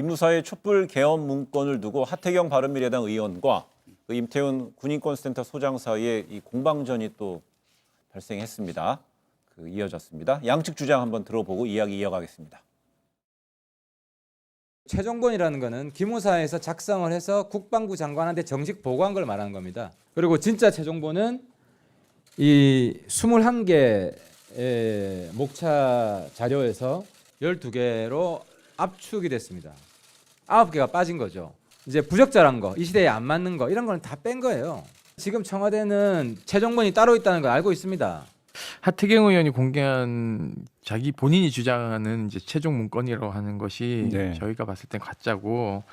기무사의 촛불 개헌 문건을 두고 하태경 바른미래당 의원과 그 임태훈 군인권센터 소장 사이에 이 공방전이 또 발생했습니다. 이어졌습니다. 양측 주장 한번 들어보고 이야기 이어가겠습니다. 최종본이라는 거는 기무사에서 작성을 해서 국방부 장관한테 정식 보고한 걸 말하는 겁니다. 그리고 진짜 최종본은 이 21개의 목차 자료에서 12개로 압축이 됐습니다. 9개가 빠진 거죠. 이제 부적절한 거, 이 시대에 안 맞는 거 이런 거는 다 뺀 거예요. 지금 청와대는 최종본이 따로 있다는 걸 알고 있습니다. 하태경 의원이 공개한 자기 본인이 주장하는 이제 최종 문건이라고 하는 것이 네. 저희가 봤을 땐 가짜고,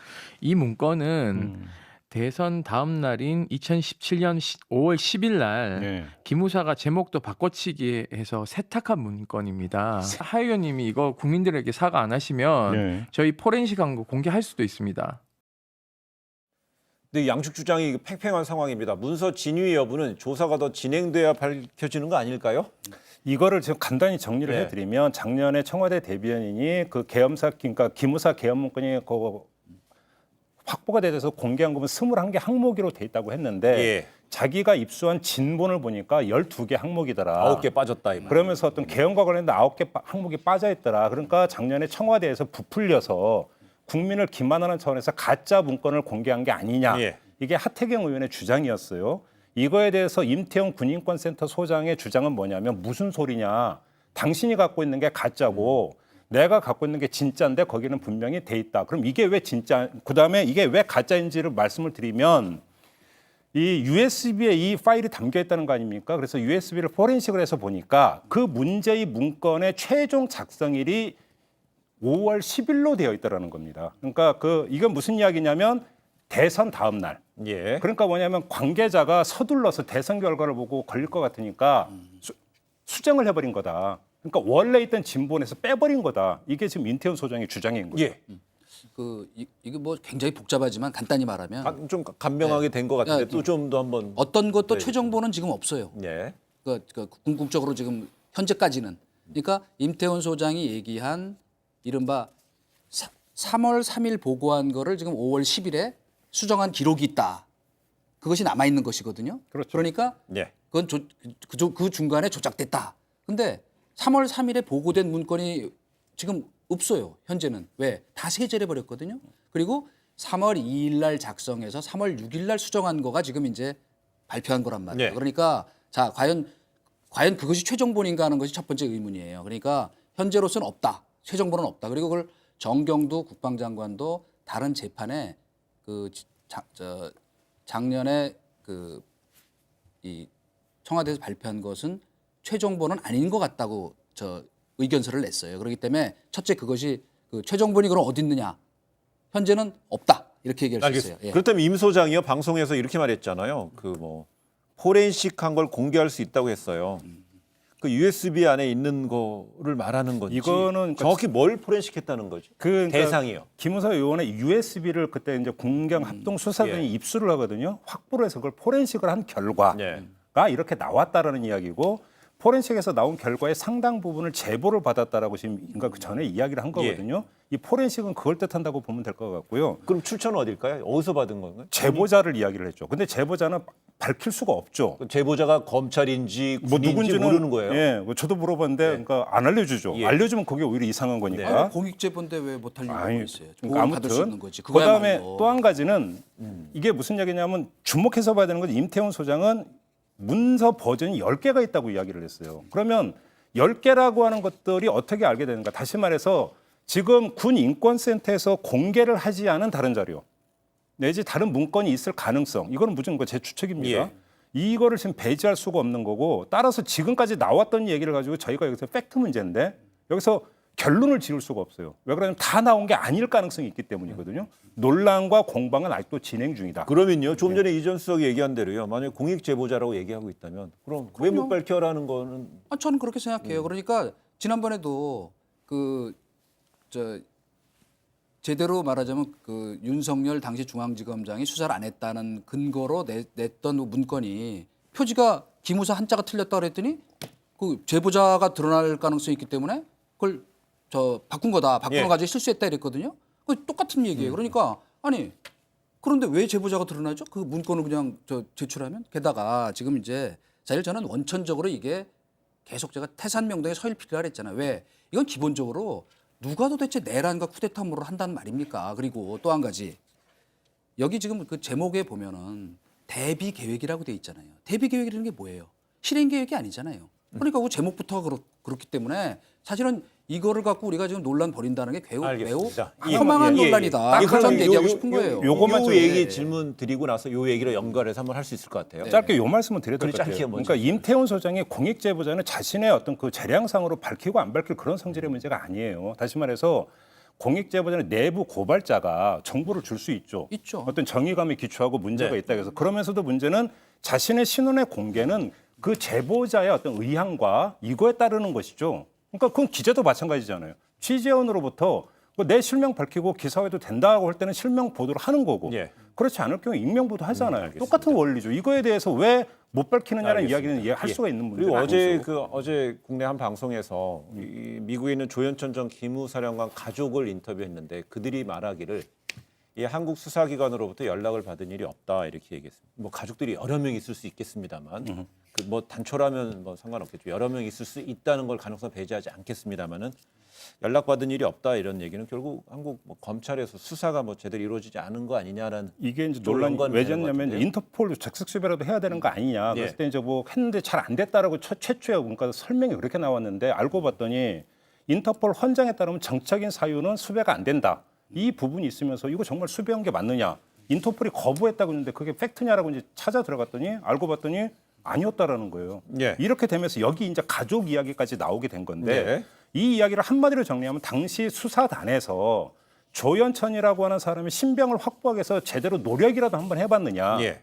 이 문건은 대선 다음 날인 2017년 5월 10일 날 네. 기무사가 제목도 바꿔치기 해서 세탁한 문건입니다. 하 의원님이 이거 국민들에게 사과 안 하시면 네. 저희 포렌식 한 거 공개할 수도 있습니다. 근데 양측 주장이 팽팽한 상황입니다. 문서 진위 여부는 조사가 더 진행돼야 밝혀지는 거 아닐까요? 이거를 지금 간단히 정리를 네. 해드리면 작년에 청와대 대변인이 그 계엄사, 그러니까 기무사 계엄 문건이 확보가 돼서 공개한 거면 21개 항목으로 돼 있다고 했는데 예. 자기가 입수한 진본을 보니까 12개 항목이더라. 9개 빠졌다 이 말. 그러면서 어떤 계엄과 관련된 9개 항목이 빠져 있더라. 그러니까 작년에 청와대에서 부풀려서 국민을 기만하는 차원에서 가짜 문건을 공개한 게 아니냐. 예. 이게 하태경 의원의 주장이었어요. 이거에 대해서 임태훈 군인권센터 소장의 주장은 뭐냐면 무슨 소리냐. 당신이 갖고 있는 게 가짜고 내가 갖고 있는 게 진짜인데 거기는 분명히 돼 있다. 그럼 이게 왜 진짜, 그다음에 이게 왜 가짜인지를 말씀을 드리면 이 USB에 이 파일이 담겨 있다는 거 아닙니까? 그래서 USB를 포렌식을 해서 보니까 그 문제의 문건의 최종 작성일이 5월 10일로 되어 있다라는 겁니다. 그러니까 이건 무슨 이야기냐면 대선 다음 날. 예. 그러니까 뭐냐면 관계자가 서둘러서 대선 결과를 보고 걸릴 것 같으니까 수정을 해버린 거다. 그러니까 원래 있던 진본에서 빼버린 거다. 이게 지금 임태훈 소장의 주장인 거죠. 예. 이게 뭐 굉장히 복잡하지만 간단히 말하면 좀 간명하게 된 것 같은데 네. 또 좀 더 한번. 어떤 것도 네. 최종본은 지금 없어요. 예. 궁극적으로 지금 현재까지는. 그러니까 임태훈 소장이 얘기한 이른바 3월 3일 보고한 거를 지금 5월 10일에 수정한 기록이 있다. 그것이 남아 있는 것이거든요. 그렇죠. 그러니까 예. 그건 그 중간에 조작됐다. 근데 3월 3일에 보고된 문건이 지금 없어요. 현재는. 왜? 다 세제를 버렸거든요. 그리고 3월 2일 날 작성해서 3월 6일 날 수정한 거가 지금 이제 발표한 거란 말이에요. 네. 그러니까 자, 과연 그것이 최종본인가 하는 것이 첫 번째 의문이에요. 그러니까 현재로서는 없다. 최종본은 없다. 그리고 그걸 정경두 국방장관도 다른 재판에 작년에 이 청와대에서 발표한 것은 최종본은 아닌 것 같다고 의견서를 냈어요. 그렇기 때문에 첫째 그것이 최종본이 그럼 어디 있느냐? 현재는 없다. 이렇게 얘기할 수 알겠습니다. 있어요. 예. 그렇다면 임 소장이요 방송에서 이렇게 말했잖아요. 포렌식한 걸 공개할 수 있다고 했어요. 그 USB 안에 있는 거를 말하는 건지. 이거는 정확히 뭘 포렌식했다는 거지? 그러니까 대상이요. 기무사 의원의 USB를 그때 이제 공경 합동 수사단이 예. 입수를 하거든요. 확보를 해서 그걸 포렌식을 한 결과가 예. 이렇게 나왔다라는 이야기고, 포렌식에서 나온 결과의 상당 부분을 제보를 받았다라고 지금 그러니까 그 전에 이야기를 한 거거든요. 이 포렌식은 그걸 뜻한다고 보면 될 것 같고요. 그럼 출처는 어딜까요? 어디서 받은 건가요? 제보자를 이야기를 했죠. 근데 제보자는 밝힐 수가 없죠. 그 제보자가 검찰인지 뭐 군인지 누군지는 모르는 거예요. 예, 뭐 저도 물어봤는데 그러니까 안 알려주죠. 예. 알려주면 그게 오히려 이상한 거니까. 아니, 공익제보인데 왜 못할 이유가 아니, 있어요? 그러니까 보호를 받을 수 있는 거지. 그거야말로. 그다음에 또 한 가지는 이게 무슨 얘기냐면 주목해서 봐야 되는 건 임태훈 소장은 문서 버전이 10개가 있다고 이야기를 했어요. 그러면 10개라고 하는 것들이 어떻게 알게 되는가? 다시 말해서 지금 군 인권센터에서 공개를 하지 않은 다른 자료 내지 다른 문건이 있을 가능성, 이거는 무조건 제 추측입니다. 예. 이거를 지금 배제할 수가 없는 거고, 따라서 지금까지 나왔던 얘기를 가지고 저희가 여기서 팩트 문제인데 여기서 결론을 지을 수가 없어요. 왜 그러냐면 다 나온 게 아닐 가능성이 있기 때문이거든요. 논란과 공방은 아직도 진행 중이다. 그러면요. 좀 전에 이전 수석이 얘기한 대로요. 만약에 공익 제보자라고 얘기하고 있다면 그럼 왜 못 밝혀라는 거는 저는 그렇게 생각해요. 그러니까 지난번에도 제대로 말하자면 윤석열 당시 중앙지검장이 수사를 안 했다는 근거로 냈던 문건이 표지가 기무사 한자가 틀렸다 그랬더니 그 제보자가 드러날 가능성이 있기 때문에 그걸 바꾼 거다. 바꾸는 예. 가지고 실수했다 이랬거든요. 그 똑같은 얘기예요. 그러니까 아니 그런데 왜 제보자가 드러나죠? 그 문건을 그냥 제출하면 게다가 지금 이제 사실 저는 원천적으로 이게 계속 제가 태산명당의 서일필이라 그랬잖아요. 왜? 이건 기본적으로 누가 도대체 내란과 쿠데타 음모를 한다는 말입니까? 그리고 또 한 가지 여기 지금 그 제목에 보면은 대비 계획이라고 돼 있잖아요. 대비 계획이라는 게 뭐예요? 실행 계획이 아니잖아요. 그러니까 그 제목부터 그렇기 때문에 사실은 이거를 갖고 우리가 지금 논란 벌인다는 게 매우 알겠습니다. 허망한 논란이다. 예, 그런 그럼 얘기하고 싶은 거예요. 요거만 좀 얘기 질문 드리고 나서 요 얘기로 연결해서 한번 할 수 있을 것 같아요. 짧게 요 말씀을 드려야 될 것 짧게 같아요. 먼저 그러니까 임태훈 소장이 공익 제보자는 자신의 어떤 그 재량상으로 밝히고 안 밝힐 그런 성질의 문제가 아니에요. 다시 말해서 공익 제보자는 내부 고발자가 정보를 줄 수 있죠. 있죠. 어떤 정의감에 기초하고 문제가 네. 있다 해서 그러면서도 문제는 자신의 신원의 공개는 그 제보자의 어떤 의향과 이거에 따르는 것이죠. 그러니까 그건 기자도 마찬가지잖아요. 취재원으로부터 내 실명 밝히고 기사화해도 된다고 할 때는 실명 보도를 하는 거고 예. 그렇지 않을 경우 익명 보도 하잖아요. 알겠습니다. 똑같은 원리죠. 이거에 대해서 왜 못 밝히느냐는 알겠습니다. 이야기는 이해할 예. 수가 있는 문제가 그리고 아니죠. 어제 국내 한 방송에서 이 미국에 있는 조현천 전 기무사령관 가족을 인터뷰했는데 그들이 말하기를 이 한국 수사기관으로부터 연락을 받은 일이 없다 이렇게 얘기했습니다. 뭐 가족들이 여러 명 있을 수 있겠습니다만 그 뭐 단초라면 뭐 상관없겠죠. 여러 명 있을 수 있다는 걸 가능성 배제하지 않겠습니다만은 연락받은 일이 없다 이런 얘기는 결국 한국 뭐 검찰에서 수사가 뭐 제대로 이루어지지 않은 거 아니냐라는 이게 이제 쪽으로 논란이 연관이 왜 되는 것 졌냐면 같은데요. 인터폴 적색 수배라도 해야 되는 거 아니냐. 예. 그랬을 때 이제 뭐 했는데 잘 안 됐다라고 최초에 그러니까 설명이 그렇게 나왔는데 알고 봤더니 인터폴 헌장에 따르면 정적인 사유는 수배가 안 된다. 이 부분이 있으면서 이거 정말 수배한 게 맞느냐? 인터폴이 거부했다고 했는데 그게 팩트냐라고 이제 찾아 들어갔더니 알고 봤더니 아니었다라는 거예요. 예. 이렇게 되면서 여기 이제 가족 이야기까지 나오게 된 건데 네. 이 이야기를 한마디로 정리하면 당시 수사단에서 조현천이라고 하는 사람이 신병을 확보하기 위해서 제대로 노력이라도 한번 해봤느냐. 예.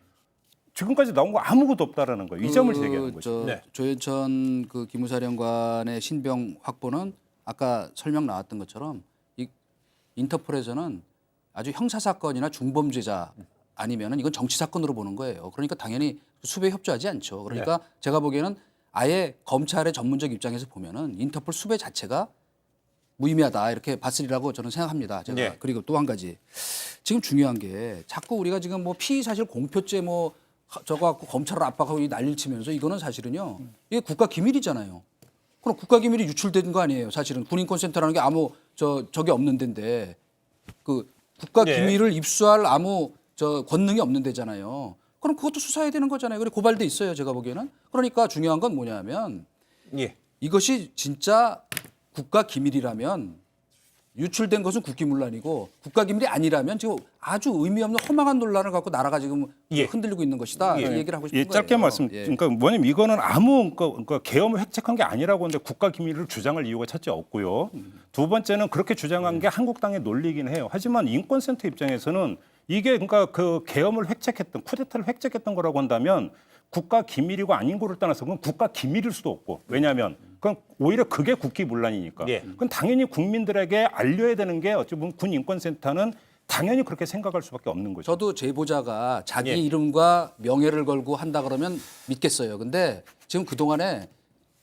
지금까지 나온 거 아무것도 없다라는 거예요. 이 점을 제기하는 거죠. 네. 조현천 그 기무사령관의 신병 확보는 아까 설명 나왔던 것처럼 이 인터폴에서는 아주 형사 사건이나 중범죄자 아니면은 이건 정치 사건으로 보는 거예요. 그러니까 당연히 수배에 협조하지 않죠. 그러니까 제가 보기에는 아예 검찰의 전문적 입장에서 보면은 인터폴 수배 자체가 무의미하다 이렇게 봤으리라고 저는 생각합니다. 제가 네. 그리고 또 한 가지 지금 중요한 게 자꾸 우리가 지금 뭐 피의 사실 공표죄 뭐 저거 갖고 검찰을 압박하고 이 난리를 치면서 이거는 사실은요 이게 국가 기밀이잖아요. 그럼 국가 기밀이 유출된 거 아니에요. 사실은 군인권센터라는 게 아무 저게 없는 데인데 그 국가 네. 기밀을 입수할 아무 권능이 없는 데잖아요. 그럼 그것도 수사해야 되는 거잖아요. 그리고 고발돼 있어요. 제가 보기에는. 그러니까 중요한 건 뭐냐면 예. 이것이 진짜 국가 기밀이라면 유출된 것은 국기문란이고 국가 기밀이 아니라면 지금 아주 의미 없는 허망한 논란을 갖고 나라가 지금 예. 흔들리고 있는 것이다. 이 얘기를 하고 싶은 예, 거예요. 짧게 말씀. 예. 그러니까 뭐냐면 이거는 아무 그러니까 계엄을 획책한 게 아니라고 하는데 국가 기밀을 주장할 이유가 첫째 없고요. 두 번째는 그렇게 주장한 게 한국당의 논리이긴 해요. 하지만 인권센터 입장에서는 이게 그러니까 그 계엄을 획책했던 쿠데타를 획책했던 거라고 한다면 국가 기밀이고 아닌 거를 떠나서 그건 국가 기밀일 수도 없고 왜냐하면 그건 오히려 그게 국기문란이니까. 예. 그건 당연히 국민들에게 알려야 되는 게 어찌 보면 군인권센터는 당연히 그렇게 생각할 수밖에 없는 거죠. 저도 제보자가 자기 예. 이름과 명예를 걸고 한다 그러면 믿겠어요. 근데 지금 그동안에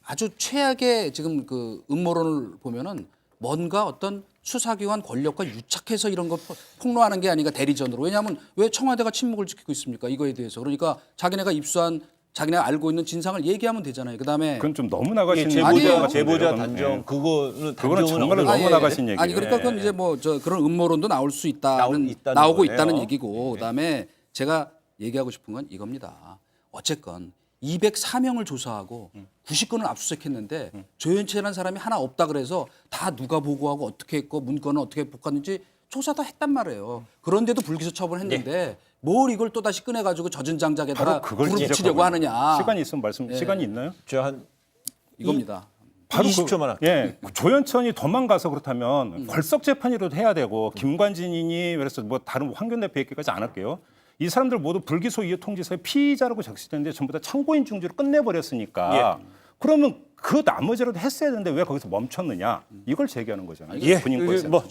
아주 최악의 지금 그 음모론을 보면은 뭔가 어떤 수사기관 권력과 유착해서 이런 거 폭로하는 게 아닌가 대리전으로. 왜냐하면 왜 청와대가 침묵을 지키고 있습니까? 이거에 대해서. 그러니까 자기네가 입수한 자기네가 알고 있는 진상을 얘기하면 되잖아요. 그다음에 그건 좀 너무 나가신 예, 아니에요. 제보자 그건, 단정 예. 그거는 그거는 단정은 정말로 어느 너무 나가신 얘기예요. 아니 그러니까 그건 이제 뭐 그런 음모론도 나올 수 있다는 나오고 거네요. 있다는 얘기고 그다음에 제가 얘기하고 싶은 건 이겁니다. 어쨌건 204명을 조사하고 90건을 압수수색했는데 조현철이라는 사람이 하나 없다 그래서 다 누가 보고하고 어떻게 했고 문건은 어떻게 복갔는지 조사 다 했단 말이에요. 그런데도 불기소 처분했는데 뭘 이걸 또 다시 꺼내가지고 젖은 장작에다가 바로 그걸 불을 붙이려고 지적하고 하느냐. 시간이 있으면 말씀 시간이 있나요? 저한 이겁니다. 바로 20초만 할게요. 예, 조현천이 도망가서 그렇다면 걸석 재판이라도 해야 되고 김관진이니 그래서 뭐 다른 황교안 대표 얘기까지 안 할게요. 이 사람들 모두 불기소 이후 통지서에 피의자라고 적시됐는데 전부 다 참고인 중지로 끝내버렸으니까 그러면 그 나머지라도 했어야 되는데 왜 거기서 멈췄느냐 이걸 제기하는 거잖아요. 예. 군인권에서. 뭐